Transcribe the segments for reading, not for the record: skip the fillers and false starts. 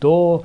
2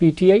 PTI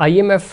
IMF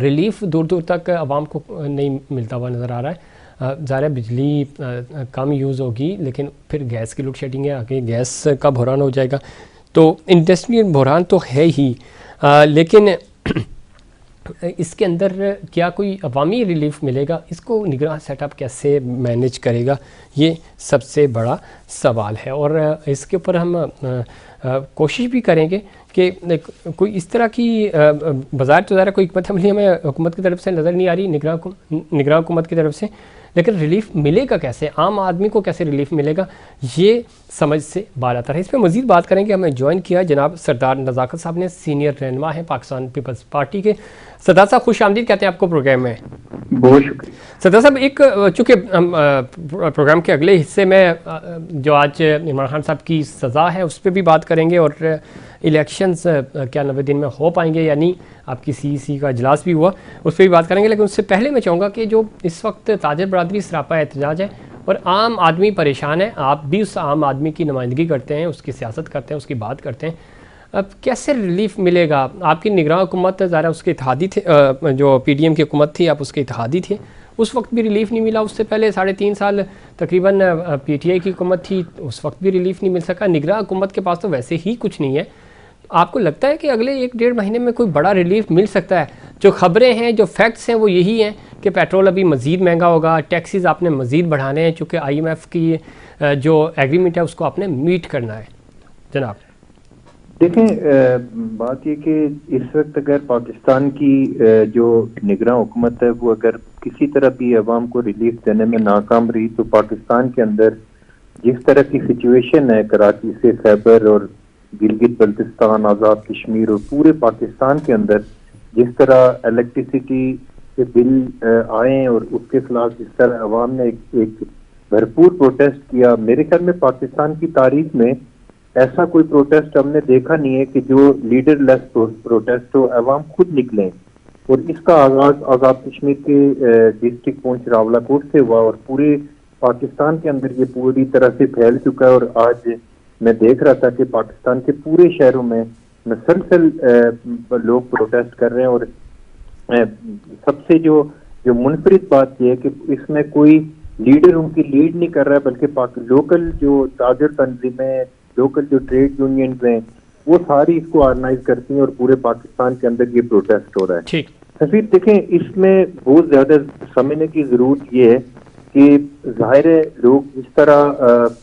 relief دور دور تک عوام کو نہیں ملتا ہوا نظر آ رہا ہے. ظاہر ہے بجلی کم یوز ہوگی، لیکن پھر گیس کی لوڈ شیڈنگ ہے، آگے گیس کا بحران ہو جائے گا، تو انڈسٹریل بحران تو ہے ہی، لیکن اس کے اندر کیا کوئی عوامی ریلیف ملے گا؟ اس کو نگراں سیٹ اپ کیسے مینیج کرے گا؟ یہ سب سے بڑا سوال ہے، اور اس کے اوپر ہم کوشش بھی کریں گے کہ کوئی اس طرح کی بظاہر تو ظاہر کوئی حکمت عملی ہمیں حکومت کی طرف سے نظر نہیں آ رہی، نگراں حکومت کی طرف سے، لیکن ریلیف ملے گا کیسے، عام آدمی کو کیسے ریلیف ملے گا، یہ سمجھ سے باہر آتا ہے. اس پہ مزید بات کریں گے. ہمیں جوائن کیا جناب سردار نزاکت صاحب نے، سینئر رہنما ہیں پاکستان پیپلز پارٹی کے. سردار صاحب خوش آمدید کہتے ہیں آپ کو پروگرام میں. بہت شکریہ سردار صاحب، ایک چونکہ ہم پروگرام کے اگلے حصے میں جو آج عمران خان صاحب کی سزا ہے اس پہ بھی بات کریں گے، اور الیکشنز کیا 90 دن میں ہو پائیں گے یا نہیں، آپ کی CEC کا اجلاس بھی ہوا، اس پہ بھی بات کریں گے. لیکن اس سے پہلے میں چاہوں گا کہ جو اس وقت تاجر برادری سراپا احتجاج ہے اور عام آدمی پریشان ہے، آپ بھی اس عام آدمی کی نمائندگی کرتے ہیں، اس کی سیاست کرتے ہیں، اس کی بات کرتے ہیں، اب کیسے ریلیف ملے گا؟ آپ کی نگراں حکومت ظاہر اس کے اتحادی تھے، جو PDM کی حکومت تھی آپ اس کے اتحادی تھے، اس وقت بھی ریلیف نہیں ملا. اس سے پہلے 3.5 سال تقریباً PTI کی حکومت تھی، اس وقت بھی ریلیف نہیں مل سکا. نگراں حکومت کے پاس تو ویسے ہی کچھ نہیں ہے. آپ کو لگتا ہے کہ اگلے 1-1.5 مہینے میں کوئی بڑا ریلیف مل سکتا ہے؟ جو خبریں ہیں، جو فیکٹس ہیں وہ یہی ہیں کہ پیٹرول ابھی مزید مہنگا ہوگا، ٹیکسیز آپ نے مزید بڑھانے ہیں، چونکہ IMF کی جو ایگریمنٹ ہے اس کو آپ نے میٹ کرنا ہے. جناب دیکھیں، بات یہ کہ اس وقت اگر پاکستان کی جو نگراں حکومت ہے وہ اگر کسی طرح بھی عوام کو ریلیف دینے میں ناکام رہی، تو پاکستان کے اندر جس طرح کی سچویشن ہے کراچی سے خیبر اور گلگت بلتستان، آزاد کشمیر اور پورے پاکستان کے اندر جس طرح الیکٹریسٹی کے بل آئے اور اس کے خلاف جس طرح عوام نے ایک بھرپور پروٹیسٹ کیا، میرے خیال میں پاکستان کی تاریخ میں ایسا کوئی پروٹیسٹ ہم نے دیکھا نہیں ہے کہ جو لیڈر لیس پروٹیسٹ ہو، عوام خود نکلیں. اور اس کا آغاز آزاد کشمیر کے ڈسٹرکٹ پونچھ راولہ کوٹ سے ہوا اور پورے پاکستان کے اندر یہ پوری طرح سے پھیل چکا ہے. اور آج میں دیکھ رہا تھا کہ پاکستان کے پورے شہروں میں مسلسل لوگ پروٹیسٹ کر رہے ہیں. اور سب سے جو منفرد بات یہ ہے کہ اس میں کوئی لیڈر ان کی لیڈ نہیں کر رہا ہے، بلکہ لوکل جو تاجر تنظیمیں، لوکل جو ٹریڈ یونینز ہیں، وہ ساری اس کو آرگنائز کرتی ہیں اور پورے پاکستان کے اندر یہ پروٹیسٹ ہو رہا ہے. سفیر دیکھیں، اس میں بہت زیادہ سمجھنے کی ضرورت یہ ہے کہ ظاہر ہے لوگ جس طرح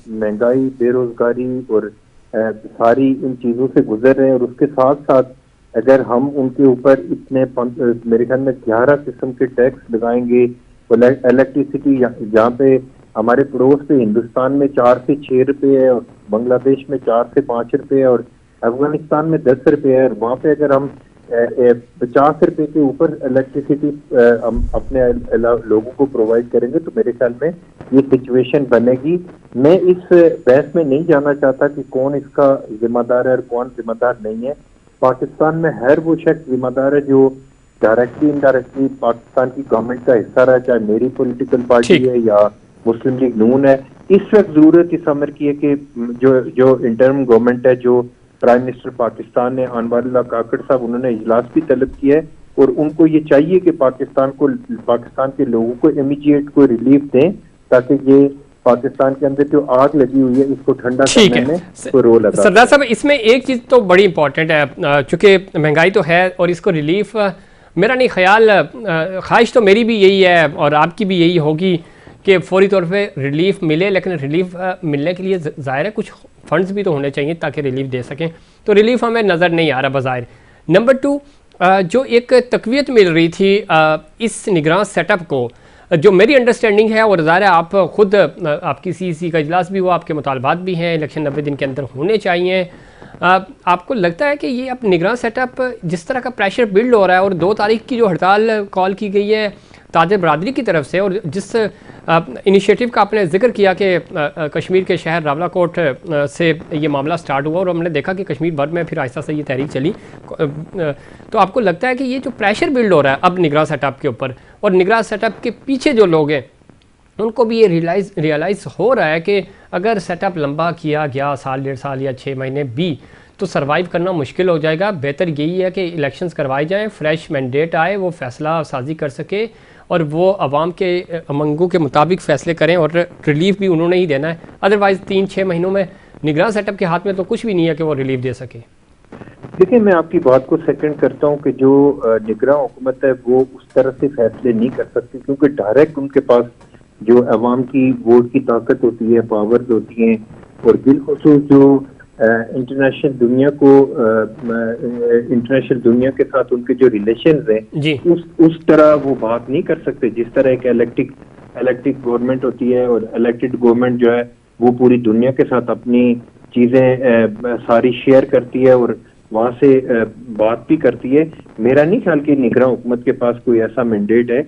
مہنگائی، بے روزگاری اور ساری ان چیزوں سے گزر رہے ہیں، اور اس کے ساتھ ساتھ اگر ہم ان کے اوپر اتنے میرے خیال میں 11 قسم کے ٹیکس لگائیں گے، الیکٹریسٹی جہاں پہ ہمارے پڑوس پہ ہندوستان میں 4 سے 6 روپے ہے، اور بنگلہ دیش میں 4 سے 5 روپے ہے، اور افغانستان میں 10 روپے ہے، اور وہاں پہ اگر ہم 50 روپے کے اوپر الیکٹریسٹی ہم اپنے لوگوں کو پرووائڈ کریں گے تو میرے خیال میں یہ سچویشن بنے گی. میں اس بحث میں نہیں جانا چاہتا کہ کون اس کا ذمہ دار ہے اور کون ذمہ دار نہیں ہے. پاکستان میں ہر وہ شخص ذمہ دار ہے جو ڈائریکٹلی انڈائریکٹلی پاکستان کی گورنمنٹ کا حصہ رہا، چاہے میری پولیٹیکل پارٹی ہے یا مسلم لیگ نون ہے. اس وقت ضرورت اس امر کی ہے کہ جو انٹرم گورنمنٹ ہے، جو پرائم منسٹر پاکستان نے انوار اللہ کاکڑ صاحب، انہوں نے اجلاس بھی طلب کیا ہے، اور ان کو یہ چاہیے کہ پاکستان کے لوگوں کو امیڈیٹ کو ریلیف دیں تاکہ یہ پاکستان کے اندر جو آگ لگی ہوئی ہے اس کو ٹھنڈا کرنے میں کوئی رول ادا. سردار صاحب، اس میں ایک چیز تو بڑی امپورٹنٹ ہے، چونکہ مہنگائی تو ہے اور اس کو ریلیف، میرا نہیں خیال، خواہش تو میری بھی یہی ہے اور آپ کی بھی یہی ہوگی کہ فوری طور پہ ریلیف ملے، لیکن ریلیف ملنے کے لیے ظاہر ہے کچھ فنڈز بھی تو ہونے چاہیے تاکہ ریلیف دے سکیں. تو ریلیف ہمیں نظر نہیں آ رہا بظاہر. نمبر 2، جو ایک تقویت مل رہی تھی اس نگراں سیٹ اپ کو، جو میری انڈرسٹینڈنگ ہے، اور ظاہر ہے آپ خود، آپ کی CEC کا اجلاس بھی ہوا، آپ کے مطالبات بھی ہیں، الیکشن 90 دن کے اندر ہونے چاہیے، آپ کو لگتا ہے کہ یہ اب نگراں سیٹ اپ جس طرح کا پریشر بلڈ ہو رہا ہے، اور 2 تاریخ کی جو ہڑتال کال کی گئی ہے تاجر برادری کی طرف سے، اور جس انیشیٹو کا آپ نے ذکر کیا کہ کشمیر کے شہر راولہ کوٹ سے یہ معاملہ سٹارٹ ہوا، اور ہم نے دیکھا کہ کشمیر بھر میں پھر آہستہ سے یہ تحریک چلی، تو آپ کو لگتا ہے کہ یہ جو پریشر بلڈ ہو رہا ہے اب نگراں سیٹ اپ کے اوپر، اور نگراں سیٹ اپ کے پیچھے جو لوگ ہیں ان کو بھی یہ ریئلائز ہو رہا ہے کہ اگر سیٹ اپ لمبا کیا گیا 1.5 سال یا 6 مہینے بھی، تو سروائیو کرنا مشکل ہو جائے گا. بہتر یہی ہے کہ الیکشنز کروائے جائیں, فریش مینڈیٹ آئے, وہ فیصلہ سازی کر سکے اور وہ عوام کے امنگوں کے مطابق فیصلے کریں, اور ریلیف بھی انہوں نے ہی دینا ہے. ادروائز 3-6 مہینوں میں نگراں سیٹ اپ کے ہاتھ میں تو کچھ بھی نہیں ہے کہ وہ ریلیف دے سکے. دیکھیں میں آپ کی بات کو سیکنڈ کرتا ہوں کہ جو نگراں حکومت ہے وہ اس طرح سے فیصلے نہیں کر سکتی, کیونکہ ڈائریکٹ ان کے پاس جو عوام کی ووٹ کی طاقت ہوتی ہے, پاورز ہوتی ہیں, اور بالخصوص جو انٹرنیشنل دنیا کے ساتھ ان کے جو ریلیشنز ہیں جی اس طرح وہ بات نہیں کر سکتے جس طرح ایک الیکٹڈ گورنمنٹ ہوتی ہے, اور الیکٹڈ گورنمنٹ جو ہے وہ پوری دنیا کے ساتھ اپنی چیزیں ساری شیئر کرتی ہے اور وہاں سے بات بھی کرتی ہے. میرا نہیں خیال کہ نگراں حکومت کے پاس کوئی ایسا مینڈیٹ ہے.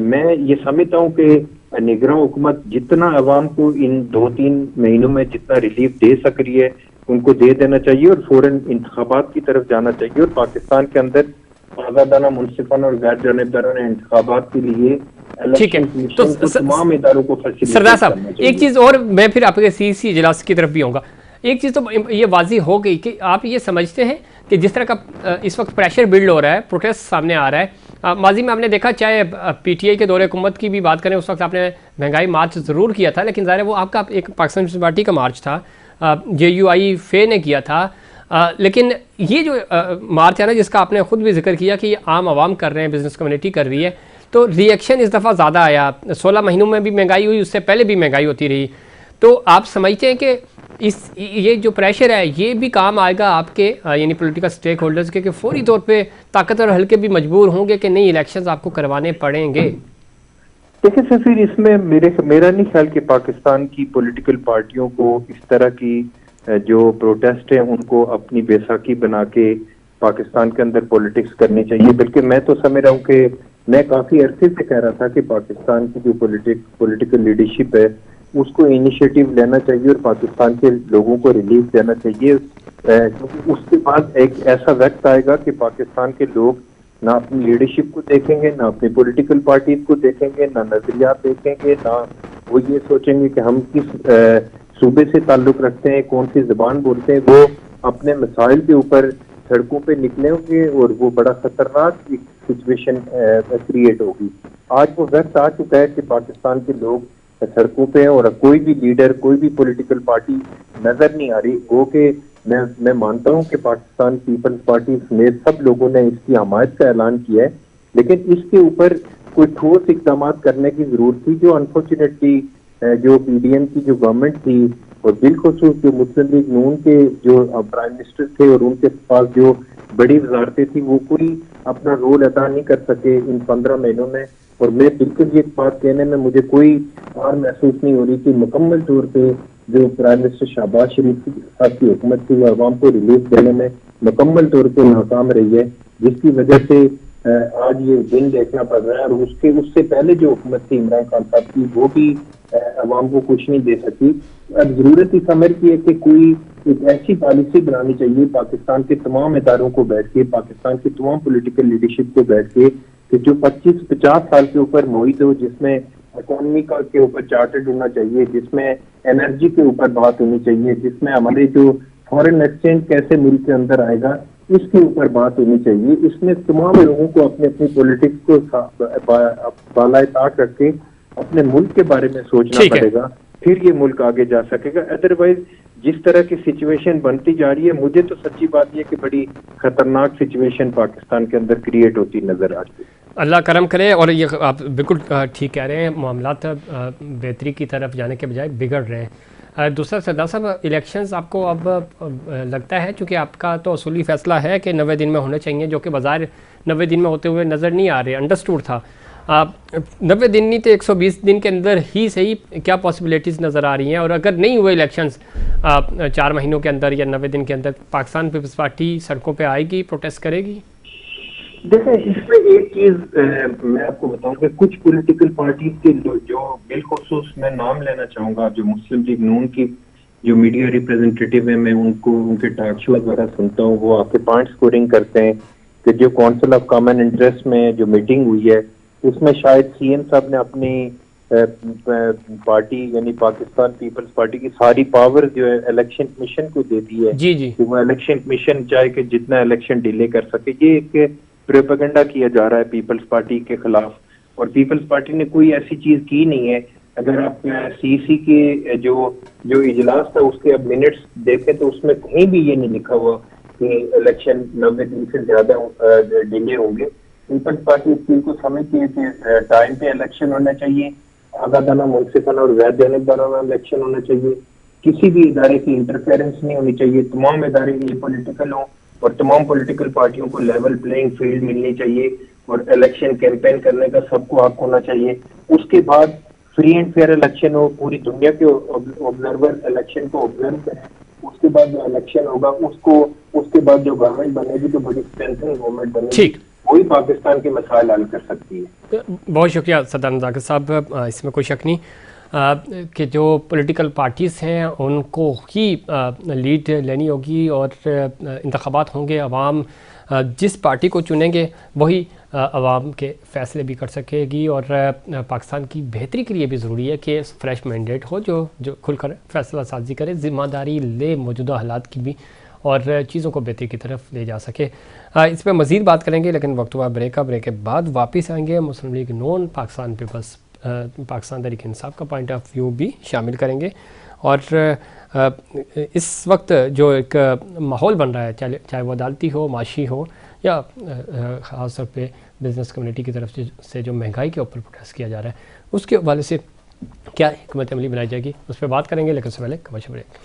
میں یہ سمجھتا ہوں کہ نگراں حکومت جتنا عوام کو ان 2-3 مہینوں میں جتنا ریلیف دے سک رہی ہے ان کو دے دینا چاہیے, اور فوراً انتخابات کی طرف جانا چاہیے, اور پاکستان کے اندر آزادانہ, منصفانہ اور غیر جانبدارانہ انتخابات کے لیے ٹھیک ہے. الیکشن کمیشن کو تمام اداروں کو سردار صاحب ایک چیز اور, میں پھر آپ کے سی اجلاس کی طرف بھی آؤں گا. ایک چیز تو یہ واضح ہو گئی کہ آپ یہ سمجھتے ہیں کہ جس طرح کا اس وقت پریشر بلڈ ہو رہا ہے, پروٹیسٹ سامنے آ رہا ہے, ماضی میں آپ نے دیکھا چاہے پی ٹی آئی کے دور حکومت کی بھی بات کریں اس وقت آپ نے مہنگائی مارچ ضرور کیا تھا, لیکن ظاہر ہے وہ آپ کا ایک پاکستان پیپلز پارٹی کا مارچ تھا, JUI نے کیا تھا, لیکن یہ جو مارچ ہے نا جس کا آپ نے خود بھی ذکر کیا کہ یہ عام عوام کر رہے ہیں, بزنس کمیونٹی کر رہی ہے, تو ری ایکشن اس دفعہ زیادہ آیا. 16 مہینوں میں بھی مہنگائی ہوئی, اس سے پہلے بھی مہنگائی ہوتی رہی. تو آپ سمجھتے ہیں کہ یہ جو پریشر ہے یہ بھی کام آئے گا آپ کے یعنی پولیٹیکل سٹیک ہولڈرز کے, کہ فوری طور پہ طاقتور حلقے بھی مجبور ہوں گے کہ نہیں الیکشنز آپ کو کروانے پڑیں گے؟ دیکھیں سفیر, اس میں میرا نہیں خیال کہ پاکستان کی پولیٹیکل پارٹیوں کو اس طرح کی جو پروٹیسٹ ہیں ان کو اپنی بیساکھی بنا کے پاکستان کے اندر پولیٹکس کرنی چاہیے, بلکہ میں تو سمجھ رہا ہوں کہ میں کافی عرصے سے کہہ رہا تھا کہ پاکستان کی جو پولیٹیکل لیڈرشپ ہے اس کو انیشیٹو لینا چاہیے اور پاکستان کے لوگوں کو ریلیف دینا چاہیے. اس کے بعد ایک ایسا وقت آئے گا کہ پاکستان کے لوگ نہ اپنی لیڈرشپ کو دیکھیں گے, نہ اپنی پولیٹیکل پارٹیز کو دیکھیں گے, نہ نظریات دیکھیں گے, نہ وہ یہ سوچیں گے کہ ہم کس صوبے سے تعلق رکھتے ہیں, کون سی زبان بولتے ہیں. وہ اپنے مسائل کے اوپر سڑکوں پہ نکلیں گے اور وہ بڑا خطرناک سچویشن کریٹ ہوگی. آج وہ وقت آ چکا ہے کہ پاکستان کے لوگ سڑکوں پہ ہیں اور کوئی بھی لیڈر, کوئی بھی پولیٹیکل پارٹی نظر نہیں آ رہی. وہ کہ میں مانتا ہوں کہ پاکستان پیپلز پارٹی سمیت سب لوگوں نے اس کی حمایت کا اعلان کیا ہے, لیکن اس کے اوپر کوئی ٹھوس اقدامات کرنے کی ضرورت تھی. جو انفارچونیٹلی جو PDM کی جو گورنمنٹ تھی اور بالخصوص جو مسلم لیگ نون کے جو پرائم منسٹر تھے اور ان کے پاس جو بڑی وزارتیں تھیں, وہ کوئی اپنا رول ادا نہیں کر سکے ان 15 مہینوں میں. اور میں بالکل یہ بات کہنے میں مجھے کوئی اور محسوس نہیں ہو رہی کہ مکمل طور پہ جو پرائم منسٹر شہباز شریف صاحب کی حکومت تھی وہ عوام کو ریلیف دینے میں مکمل طور پہ ناکام رہی ہے, جس کی وجہ سے آج یہ دن دیکھنا پڑ رہا ہے. اور اس سے پہلے جو حکومت تھی عمران خان صاحب کی, وہ بھی عوام کو کچھ نہیں دے سکی. اب ضرورت اس امر کی ہے کہ کوئی ایک ایسی پالیسی بنانی چاہیے پاکستان کے تمام اداروں کو بیٹھ کے, پاکستان کی تمام پولیٹیکل لیڈرشپ کو بیٹھ کے, کہ جو 25-50 سال کے اوپر محیط ہو, جس میں اکانومی کے اوپر چارٹرڈ ہونا چاہیے, جس میں انرجی کے اوپر بات ہونی چاہیے, جس میں ہمارے جو فارن ایکسچینج کیسے ملک کے اندر آئے گا اس کے اوپر بات ہونی چاہیے. اس میں تمام لوگوں کو اپنی پولیٹکس کو بالائے طاق رکھ کے اپنے ملک کے بارے میں سوچنا پڑے گا, پھر یہ ملک آگے جا سکے گا. ادروائز جس طرح کی سچویشن بنتی جا رہی ہے, مجھے تو سچی بات یہ کہ بڑی خطرناک سچویشن پاکستان کے اندر کریٹ ہوتی نظر آ رہی ہے. اللہ کرم کرے. اور یہ آپ بالکل ٹھیک کہہ رہے ہیں, معاملات بہتری کی طرف جانے کے بجائے بگڑ رہے ہیں. دوسرا سردار صاحب, الیکشنز آپ کو اب لگتا ہے, چونکہ آپ کا تو اصولی فیصلہ ہے کہ 90 دن میں ہونے چاہیے, جو کہ بظاہر 90 دن میں ہوتے ہوئے نظر نہیں آ رہے, انڈرسٹوڈ تھا. 90 دن نہیں تو 120 دن کے اندر ہی صحیح کیا پاسبلٹیز نظر آ رہی ہیں؟ اور اگر نہیں ہوئے الیکشنز 4 مہینوں کے اندر یا 90 دن کے اندر, پاکستان پیپلز پارٹی سڑکوں پہ آئے گی, پروٹیسٹ کرے گی؟ دیکھیں, اس میں ایک چیز میں آپ کو بتاؤں کہ کچھ پولیٹیکل پارٹیز کے جو بالخصوص میں نام لینا چاہوں گا, جو مسلم لیگ نون کی جو میڈیا ریپرزنٹیٹیو ہیں, میں ان کے ٹاک شو وغیرہ سنتا ہوں, وہ آپ کے پوائنٹ اسکورنگ کرتے ہیں کہ جو کونسل آف کامن انٹرسٹ میں جو میٹنگ ہوئی ہے اس میں شاید CM صاحب نے اپنی پارٹی یعنی پاکستان پیپلز پارٹی کی ساری پاور جو ہے الیکشن کمیشن کو دے دی ہے جی جی کہ وہ الیکشن کمیشن چاہے کہ جتنا الیکشن ڈیلے کر سکے. یہ ایک پروپیگنڈا کیا جا رہا ہے پیپلز پارٹی کے خلاف, اور پیپلز پارٹی نے کوئی ایسی چیز کی نہیں ہے. اگر آپ سی سی کے جو اجلاس تھا اس کے اب منٹس دیکھیں تو اس میں کہیں بھی یہ نہیں لکھا ہوا کہ الیکشن 90 دن سے زیادہ ڈیلے ہوں گے. پیپلز پارٹی اس چیز کو سمجھتی ہے کہ ٹائم پہ الیکشن ہونا چاہیے, آزادانہ, منصفانہ اور غیر جانبدارانہ الیکشن ہونا چاہیے. کسی بھی ادارے کی انٹرفیئرنس نہیں ہونی چاہیے. تمام ادارے یہ پولیٹیکل ہوں اور تمام پولیٹیکل پارٹیوں کو لیول پلینگ فیلڈ ملنی چاہیے, اور الیکشن کیمپین کرنے کا سب کو حق ہونا چاہیے. اس کے بعد فری اینڈ فیئر الیکشن ہو, پوری دنیا کے آبزرور الیکشن کو آبزرو کریں. اس کے بعد جو الیکشن ہوگا اس کے بعد جو گورنمنٹ بنے گی تو بڑی اسٹرینتھنگ گورنمنٹ بنے گی, ٹھیک, وہی پاکستان کے مسائل حل کر سکتی ہے. بہت شکریہ سردار نزاکت صاحب. اس میں کوئی شک نہیں کہ جو پولیٹیکل پارٹیز ہیں ان کو ہی لیڈ لینی ہوگی, اور انتخابات ہوں گے, عوام جس پارٹی کو چنیں گے وہی عوام کے فیصلے بھی کر سکے گی. اور پاکستان کی بہتری کے لیے بھی ضروری ہے کہ فریش مینڈیٹ ہو جو کھل کر فیصلہ سازی کرے, ذمہ داری لے موجودہ حالات کی بھی, اور چیزوں کو بہتری کی طرف لے جا سکے. اس پہ مزید بات کریں گے, لیکن وقت ہوا بریک کے بعد واپس آئیں گے. مسلم لیگ نون پاکستان پیپلز پاکستان تحریک انصاف کا پوائنٹ آف ویو بھی شامل کریں گے. اور اس وقت جو ایک ماحول بن رہا ہے, چاہے وہ عدالتی ہو, معاشی ہو, یا خاص طور پہ بزنس کمیونٹی کی طرف سے جو مہنگائی کے اوپر پروٹیسٹ کیا جا رہا ہے, اس کے حوالے سے کیا حکمت عملی بنائی جائے گی, اس پہ بات کریں گے. لیکن اس سے پہلے کمرشل بریک.